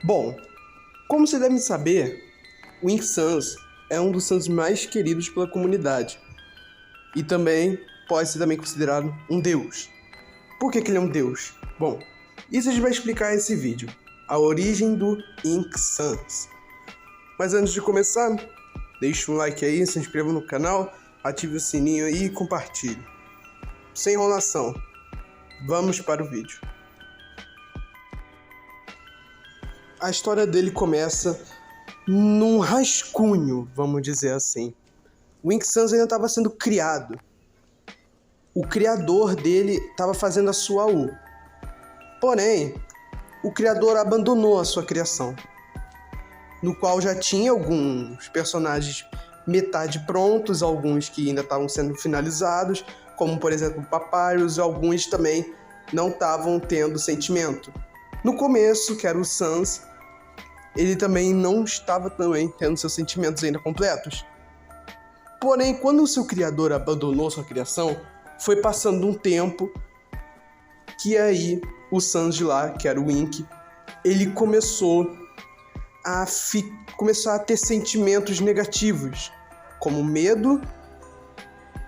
Bom, como você deve saber, o Ink Sans é um dos Sans mais queridos pela comunidade e também pode ser também considerado um deus. Por que ele é um deus? Bom, isso a gente vai explicar nesse vídeo, a origem do Ink Sans. Mas antes de começar, deixa um like aí, se inscreva no canal, ative o sininho aí e compartilhe. Sem enrolação, vamos para o vídeo. A história dele começa num rascunho, vamos dizer assim. O Ink Sans ainda estava sendo criado. O criador dele estava fazendo a sua U. Porém, o criador abandonou a sua criação, no qual já tinha alguns personagens metade prontos, alguns que ainda estavam sendo finalizados, como por exemplo o Papyrus, e alguns também não estavam tendo sentimento. No começo, que era o Sans, ele também não estava também tendo seus sentimentos ainda completos. Porém, quando o seu criador abandonou sua criação, foi passando um tempo que aí o Sans de lá, que era o Ink, ele começou a ter sentimentos negativos, como medo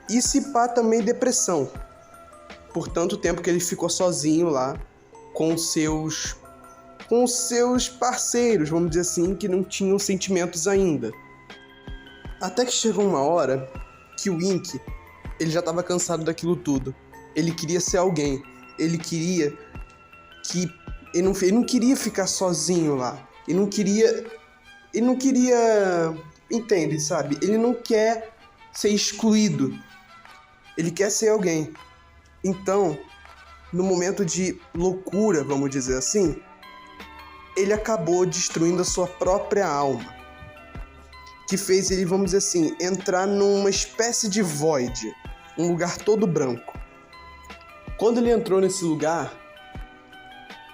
e se pá também depressão. Por tanto tempo que ele ficou sozinho lá com seus parceiros, vamos dizer assim, que não tinham sentimentos ainda. Até que chegou uma hora que o Ink, ele já estava cansado daquilo tudo. Ele queria ser alguém. Ele não queria ficar sozinho lá. Ele não queria, entende, sabe? Ele não quer ser excluído. Ele quer ser alguém. Então, no momento de loucura, vamos dizer assim, ele acabou destruindo a sua própria alma, que fez ele, vamos dizer assim, entrar numa espécie de void, um lugar todo branco. Quando ele entrou nesse lugar,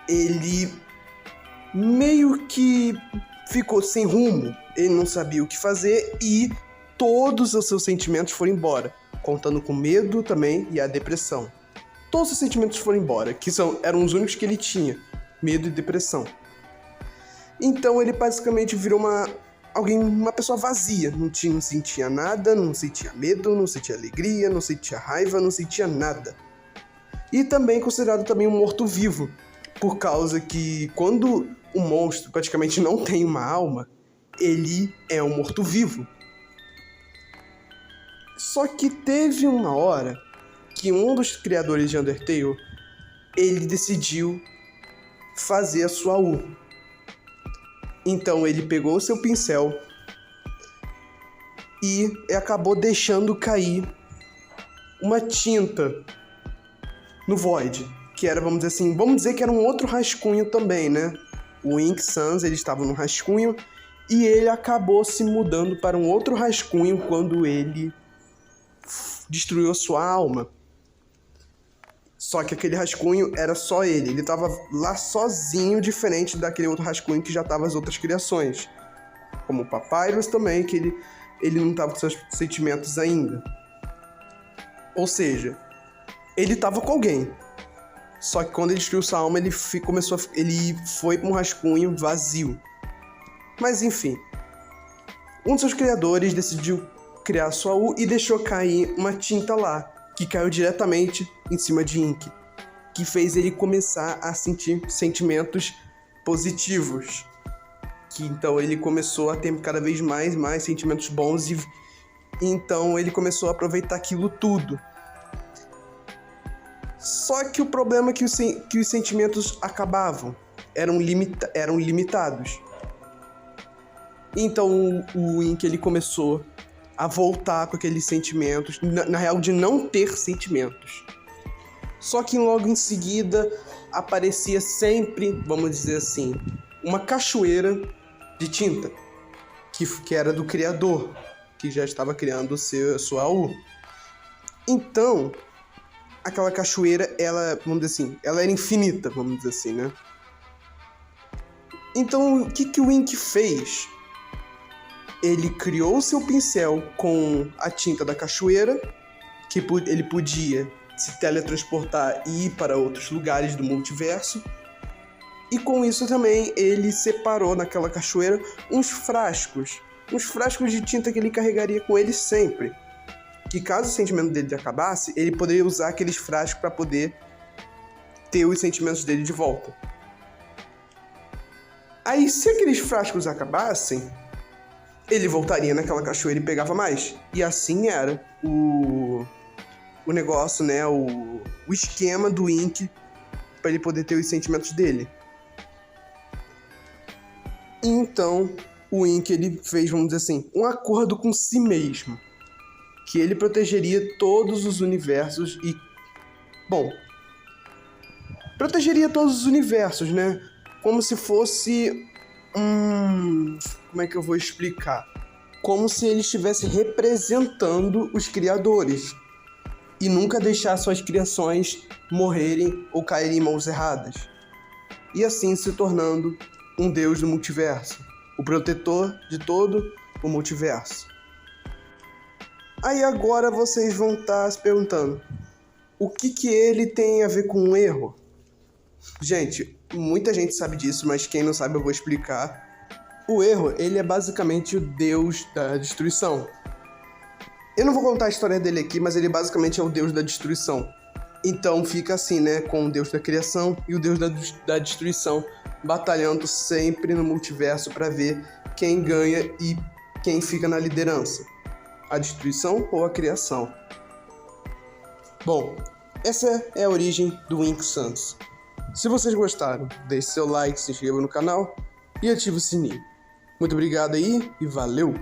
ele meio que ficou sem rumo, ele não sabia o que fazer e todos os seus sentimentos foram embora, contando com medo também e a depressão. Todos os sentimentos foram embora, que eram os únicos que ele tinha, medo e depressão. Então ele basicamente virou uma pessoa vazia, não sentia nada, não sentia medo, não sentia alegria, não sentia raiva, não sentia nada. E também considerado também um morto-vivo, por causa que quando o monstro praticamente não tem uma alma, ele é um morto-vivo. Só que teve uma hora que um dos criadores de Undertale, ele decidiu fazer a sua U. Então ele pegou o seu pincel e acabou deixando cair uma tinta no Void, que era, vamos dizer que era um outro rascunho também, né? O Ink Sans, ele estava no rascunho e ele acabou se mudando para um outro rascunho quando ele destruiu a sua alma. Só que aquele rascunho era só ele estava lá sozinho, diferente daquele outro rascunho que já estava as outras criações. Como o Papyrus também, que ele não estava com seus sentimentos ainda. Ou seja, ele estava com alguém. Só que quando ele destruiu sua alma, ele foi para um rascunho vazio. Mas enfim, um dos seus criadores decidiu criar sua U e deixou cair uma tinta lá, que caiu diretamente em cima de Ink, que fez ele começar a sentir sentimentos positivos. Que então ele começou a ter cada vez mais sentimentos bons e então ele começou a aproveitar aquilo tudo. Só que o problema é que os sentimentos acabavam, eram limitados. Então o Ink, ele começou a voltar com aqueles sentimentos, na real de não ter sentimentos. Só que logo em seguida aparecia sempre, vamos dizer assim, uma cachoeira de tinta, que era do criador, que já estava criando sua U. Então, aquela cachoeira, ela, vamos dizer assim, ela era infinita, vamos dizer assim, né? Então, o que o Ink fez? Ele criou seu pincel com a tinta da cachoeira, que ele podia se teletransportar e ir para outros lugares do multiverso. E com isso também ele separou naquela cachoeira uns frascos de tinta que ele carregaria com ele sempre. Que caso o sentimento dele acabasse, ele poderia usar aqueles frascos para poder ter os sentimentos dele de volta. Aí, se aqueles frascos acabassem, ele voltaria naquela cachoeira e pegava mais. E assim era o negócio, né? O esquema do Ink para ele poder ter os sentimentos dele. Então, o Ink, ele fez, vamos dizer assim, um acordo com si mesmo. Que ele protegeria todos os universos e... Bom, protegeria todos os universos, né? Como se fosse como é que eu vou explicar? Como se ele estivesse representando os criadores. E nunca deixar suas criações morrerem ou caírem em mãos erradas. E assim se tornando um deus do multiverso. O protetor de todo o multiverso. Aí agora vocês vão estar se perguntando, o que ele tem a ver com um erro? Gente, muita gente sabe disso, mas quem não sabe eu vou explicar. O erro, ele é basicamente o deus da destruição. Eu não vou contar a história dele aqui, mas ele basicamente é o deus da destruição. Então fica assim, né, com o deus da criação e o deus da destruição, batalhando sempre no multiverso para ver quem ganha e quem fica na liderança. A destruição ou a criação. Bom, essa é a origem do Ink Sans. Se vocês gostaram, deixe seu like, se inscreva no canal e ative o sininho. Muito obrigado aí e valeu!